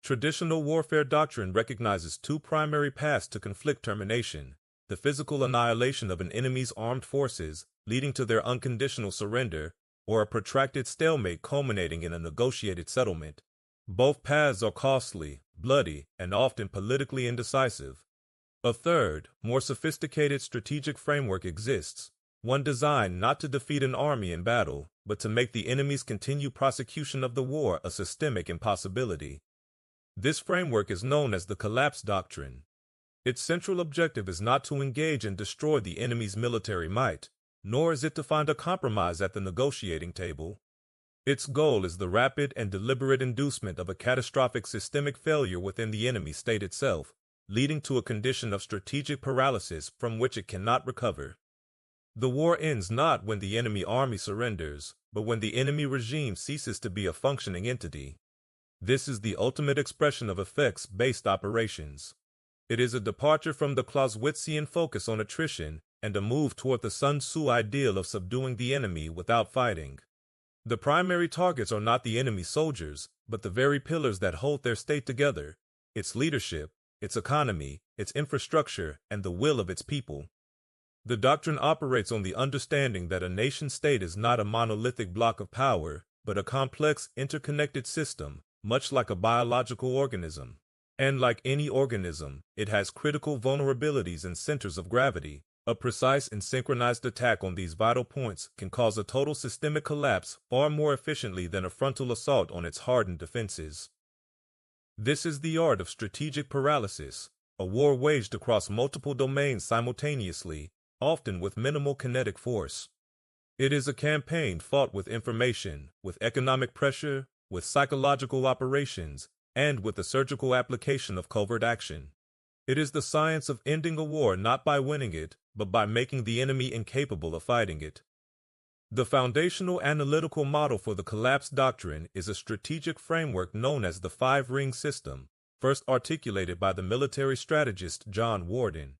Traditional warfare doctrine recognizes two primary paths to conflict termination: the physical annihilation of an enemy's armed forces, leading to their unconditional surrender, or a protracted stalemate culminating in a negotiated settlement. Both paths are costly, bloody, and often politically indecisive. A third, more sophisticated strategic framework exists, one designed not to defeat an army in battle, but to make the enemy's continued prosecution of the war a systemic impossibility. This framework is known as the Collapse Doctrine. Its central objective is not to engage and destroy the enemy's military might, nor is it to find a compromise at the negotiating table. Its goal is the rapid and deliberate inducement of a catastrophic systemic failure within the enemy state itself, leading to a condition of strategic paralysis from which it cannot recover. The war ends not when the enemy army surrenders, but when the enemy regime ceases to be a functioning entity. This is the ultimate expression of effects-based operations. It is a departure from the Clausewitzian focus on attrition and a move toward the Sun Tzu ideal of subduing the enemy without fighting. The primary targets are not the enemy soldiers, but the very pillars that hold their state together: its leadership, its economy, its infrastructure, and the will of its people. The doctrine operates on the understanding that a nation-state is not a monolithic block of power, but a complex, interconnected system, much like a biological organism. And like any organism, it has critical vulnerabilities and centers of gravity. A precise and synchronized attack on these vital points can cause a total systemic collapse far more efficiently than a frontal assault on its hardened defenses. This is the art of strategic paralysis, a war waged across multiple domains simultaneously, often with minimal kinetic force. It is a campaign fought with information, with economic pressure, with psychological operations, and with the surgical application of covert action. It is the science of ending a war not by winning it, but by making the enemy incapable of fighting it. The foundational analytical model for the Collapse Doctrine is a strategic framework known as the five-ring system, first articulated by the military strategist John Warden.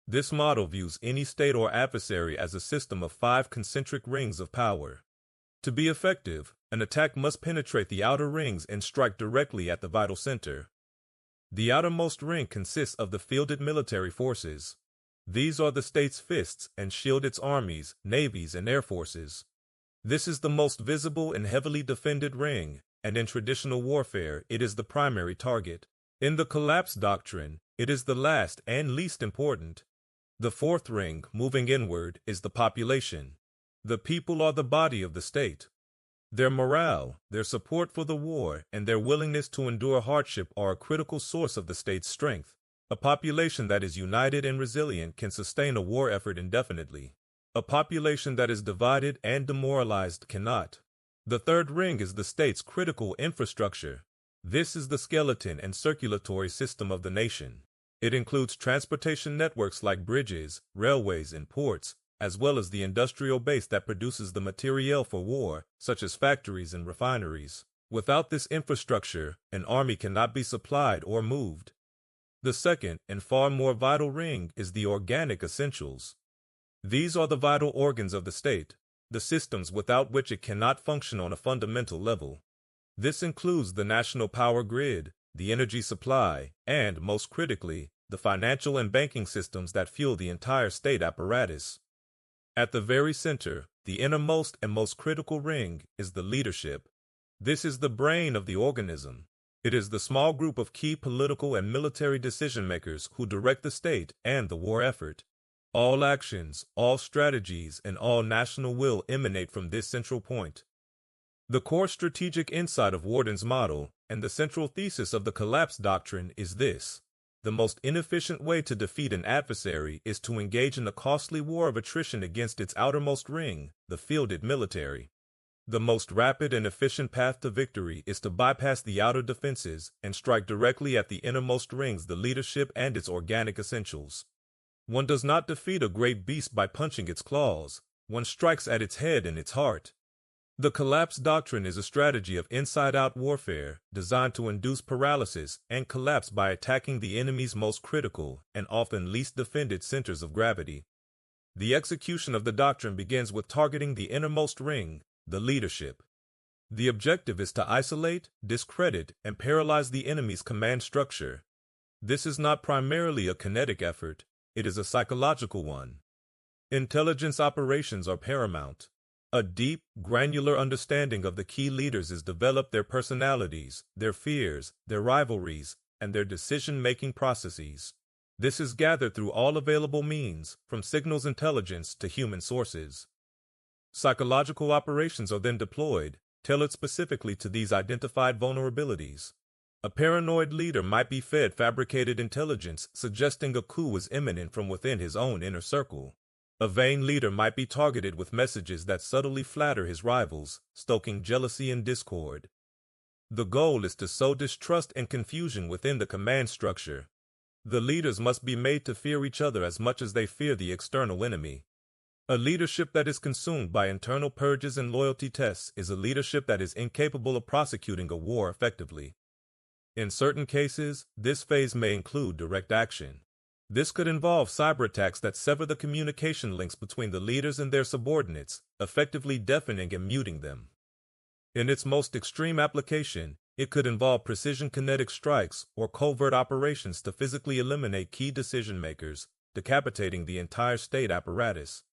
This model views any state or adversary as a system of 5 concentric rings of power. To be effective, an attack must penetrate the outer rings and strike directly at the vital center. The outermost ring consists of the fielded military forces. These are the state's fists and shield its armies, navies, and air forces. This is the most visible and heavily defended ring, and in traditional warfare, it is the primary target. In the Collapse Doctrine, it is the last and least important. The fourth ring, moving inward, is the population. The people are the body of the state. Their morale, their support for the war, and their willingness to endure hardship are a critical source of the state's strength. A population that is united and resilient can sustain a war effort indefinitely. A population that is divided and demoralized cannot. The third ring is the state's critical infrastructure. This is the skeleton and circulatory system of the nation. It includes transportation networks like bridges, railways, and ports, as well as the industrial base that produces the materiel for war, such as factories and refineries. Without this infrastructure, an army cannot be supplied or moved. The second and far more vital ring is the organic essentials. These are the vital organs of the state, the systems without which it cannot function on a fundamental level. This includes the national power grid, the energy supply, and, most critically, the financial and banking systems that fuel the entire state apparatus. At the very center, the innermost and most critical ring, is the leadership. This is the brain of the organism. It is the small group of key political and military decision-makers who direct the state and the war effort. All actions, all strategies, and all national will emanate from this central point. The core strategic insight of Warden's model, and the central thesis of the Collapse Doctrine, is this: the most inefficient way to defeat an adversary is to engage in a costly war of attrition against its outermost ring, the fielded military. The most rapid and efficient path to victory is to bypass the outer defenses and strike directly at the innermost rings, the leadership and its organic essentials. One does not defeat a great beast by punching its claws. One strikes at its head and its heart. The Collapse Doctrine is a strategy of inside-out warfare designed to induce paralysis and collapse by attacking the enemy's most critical and often least defended centers of gravity. The execution of the doctrine begins with targeting the innermost ring, the leadership. The objective is to isolate, discredit, and paralyze the enemy's command structure. This is not primarily a kinetic effort, it is a psychological one. Intelligence operations are paramount. A deep, granular understanding of the key leaders is developed, their personalities, their fears, their rivalries, and their decision-making processes. This is gathered through all available means, from signals intelligence to human sources. Psychological operations are then deployed, tailored specifically to these identified vulnerabilities. A paranoid leader might be fed fabricated intelligence suggesting a coup is imminent from within his own inner circle. A vain leader might be targeted with messages that subtly flatter his rivals, stoking jealousy and discord. The goal is to sow distrust and confusion within the command structure. The leaders must be made to fear each other as much as they fear the external enemy. A leadership that is consumed by internal purges and loyalty tests is a leadership that is incapable of prosecuting a war effectively. In certain cases, this phase may include direct action. This could involve cyberattacks that sever the communication links between the leaders and their subordinates, effectively deafening and muting them. In its most extreme application, it could involve precision kinetic strikes or covert operations to physically eliminate key decision-makers, decapitating the entire state apparatus.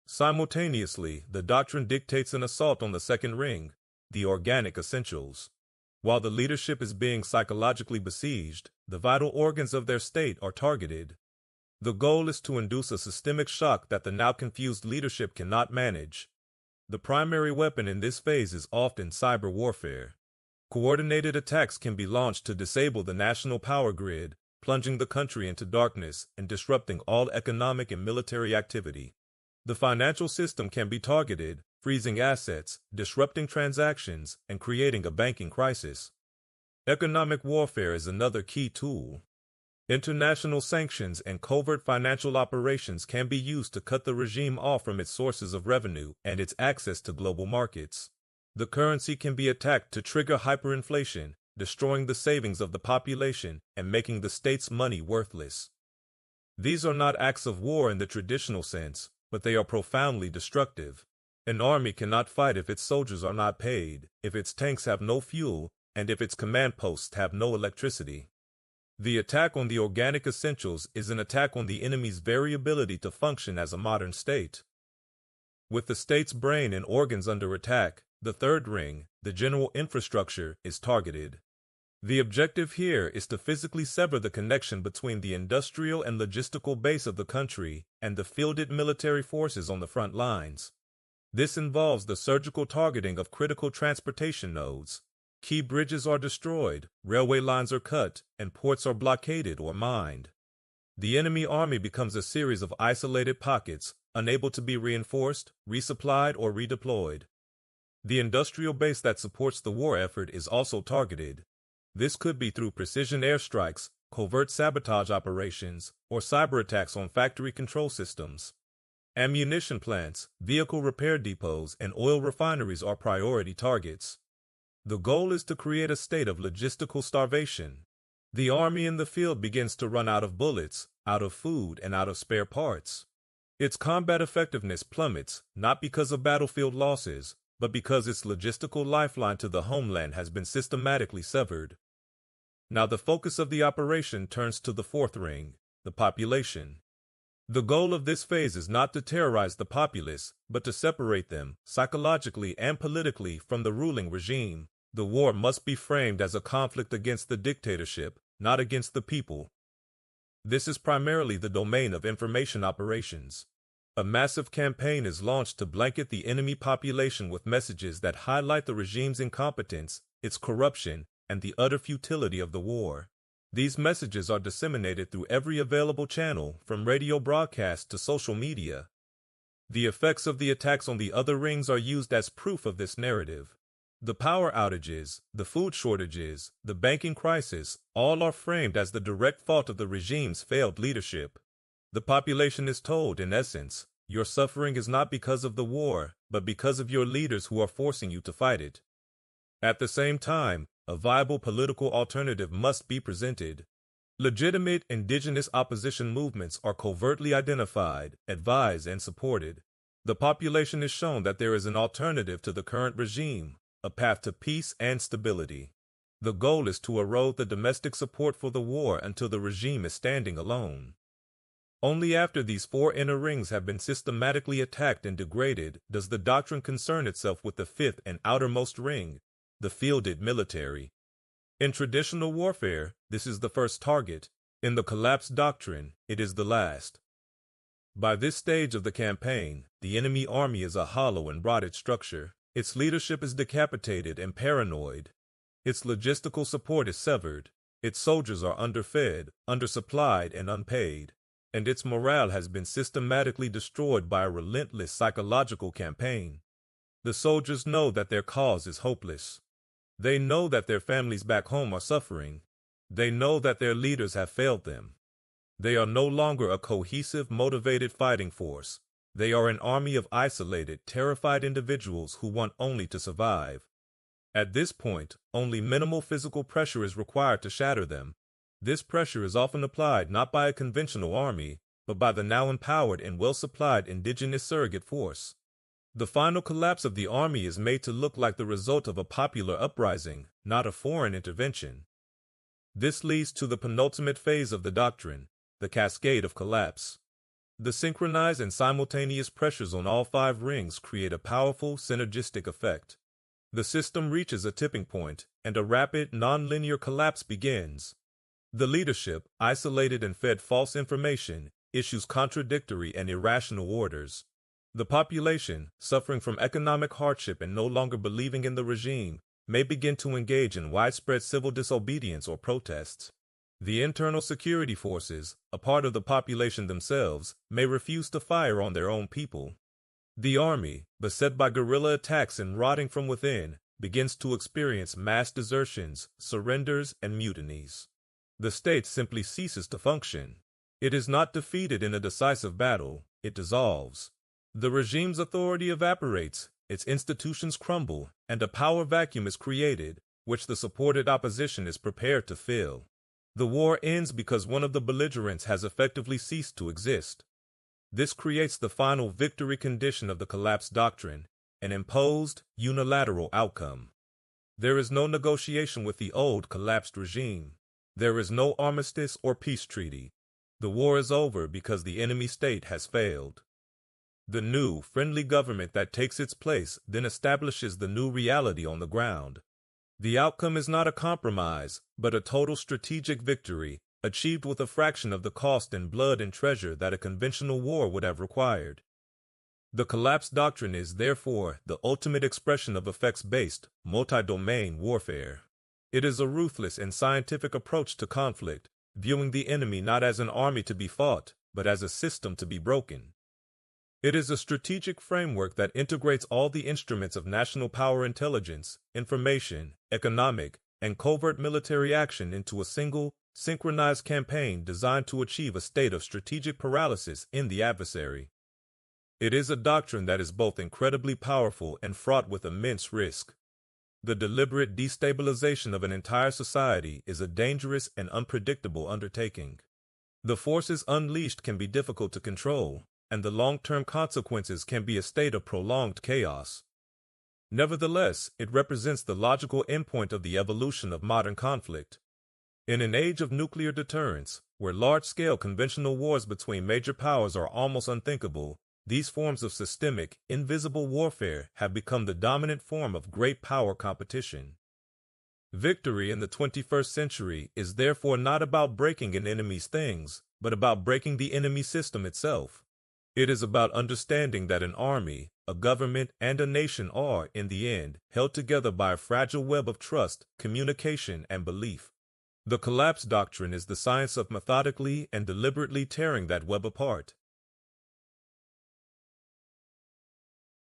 Simultaneously, the doctrine dictates an assault on the second ring, the organic essentials. While the leadership is being psychologically besieged, the vital organs of their state are targeted. The goal is to induce a systemic shock that the now confused leadership cannot manage. The primary weapon in this phase is often cyber warfare. Coordinated attacks can be launched to disable the national power grid, plunging the country into darkness and disrupting all economic and military activity. The financial system can be targeted, freezing assets, disrupting transactions, and creating a banking crisis. Economic warfare is another key tool. International sanctions and covert financial operations can be used to cut the regime off from its sources of revenue and its access to global markets. The currency can be attacked to trigger hyperinflation, destroying the savings of the population and making the state's money worthless. These are not acts of war in the traditional sense, but they are profoundly destructive. An army cannot fight if its soldiers are not paid, if its tanks have no fuel, and if its command posts have no electricity. The attack on the organic essentials is an attack on the enemy's very ability to function as a modern state. With the state's brain and organs under attack, the third ring, the general infrastructure, is targeted. The objective here is to physically sever the connection between the industrial and logistical base of the country and the fielded military forces on the front lines. This involves the surgical targeting of critical transportation nodes. Key bridges are destroyed, railway lines are cut, and ports are blockaded or mined. The enemy army becomes a series of isolated pockets, unable to be reinforced, resupplied, or redeployed. The industrial base that supports the war effort is also targeted. This could be through precision airstrikes, covert sabotage operations, or cyber attacks on factory control systems. Ammunition plants, vehicle repair depots, and oil refineries are priority targets. The goal is to create a state of logistical starvation. The army in the field begins to run out of bullets, out of food, and out of spare parts. Its combat effectiveness plummets, not because of battlefield losses, but because its logistical lifeline to the homeland has been systematically severed. Now the focus of the operation turns to the fourth ring, the population. The goal of this phase is not to terrorize the populace, but to separate them, psychologically and politically, from the ruling regime. The war must be framed as a conflict against the dictatorship, not against the people. This is primarily the domain of information operations. A massive campaign is launched to blanket the enemy population with messages that highlight the regime's incompetence, its corruption, and the utter futility of the war. These messages are disseminated through every available channel, from radio broadcasts to social media. The effects of the attacks on the other rings are used as proof of this narrative. The power outages, the food shortages, the banking crisis, all are framed as the direct fault of the regime's failed leadership. The population is told, in essence, your suffering is not because of the war, but because of your leaders who are forcing you to fight it. At the same time, a viable political alternative must be presented. Legitimate indigenous opposition movements are covertly identified, advised, and supported. The population is shown that there is an alternative to the current regime, a path to peace and stability. The goal is to erode the domestic support for the war until the regime is standing alone. Only after these four inner rings have been systematically attacked and degraded does the doctrine concern itself with the fifth and outermost ring, the fielded military. In traditional warfare, this is the first target. In the Collapse Doctrine, it is the last. By this stage of the campaign, the enemy army is a hollow and rotted structure. Its leadership is decapitated and paranoid. Its logistical support is severed. Its soldiers are underfed, undersupplied, and unpaid. And its morale has been systematically destroyed by a relentless psychological campaign. The soldiers know that their cause is hopeless. They know that their families back home are suffering. They know that their leaders have failed them. They are no longer a cohesive, motivated fighting force. They are an army of isolated, terrified individuals who want only to survive. At this point, only minimal physical pressure is required to shatter them. This pressure is often applied not by a conventional army, but by the now empowered and well-supplied indigenous surrogate force. The final collapse of the army is made to look like the result of a popular uprising, not a foreign intervention. This leads to the penultimate phase of the doctrine, the cascade of collapse. The synchronized and simultaneous pressures on all five rings create a powerful synergistic effect. The system reaches a tipping point, and a rapid, non-linear collapse begins. The leadership, isolated and fed false information, issues contradictory and irrational orders. The population, suffering from economic hardship and no longer believing in the regime, may begin to engage in widespread civil disobedience or protests. The internal security forces, a part of the population themselves, may refuse to fire on their own people. The army, beset by guerrilla attacks and rotting from within, begins to experience mass desertions, surrenders, and mutinies. The state simply ceases to function. It is not defeated in a decisive battle, it dissolves. The regime's authority evaporates, its institutions crumble, and a power vacuum is created, which the supported opposition is prepared to fill. The war ends because one of the belligerents has effectively ceased to exist. This creates the final victory condition of the Collapse Doctrine, an imposed, unilateral outcome. There is no negotiation with the old collapsed regime. There is no armistice or peace treaty. The war is over because the enemy state has failed. The new, friendly government that takes its place then establishes the new reality on the ground. The outcome is not a compromise, but a total strategic victory, achieved with a fraction of the cost in blood and treasure that a conventional war would have required. The Collapse Doctrine is, therefore, the ultimate expression of effects-based, multi-domain warfare. It is a ruthless and scientific approach to conflict, viewing the enemy not as an army to be fought, but as a system to be broken. It is a strategic framework that integrates all the instruments of national power intelligence, information, economic, and covert military action into a single, synchronized campaign designed to achieve a state of strategic paralysis in the adversary. It is a doctrine that is both incredibly powerful and fraught with immense risk. The deliberate destabilization of an entire society is a dangerous and unpredictable undertaking. The forces unleashed can be difficult to control, and the long-term consequences can be a state of prolonged chaos. Nevertheless, it represents the logical endpoint of the evolution of modern conflict. In an age of nuclear deterrence, where large-scale conventional wars between major powers are almost unthinkable, these forms of systemic, invisible warfare have become the dominant form of great power competition. Victory in the 21st century is therefore not about breaking an enemy's things, but about breaking the enemy system itself. It is about understanding that an army, a government, and a nation are, in the end, held together by a fragile web of trust, communication, and belief. The Collapse Doctrine is the science of methodically and deliberately tearing that web apart.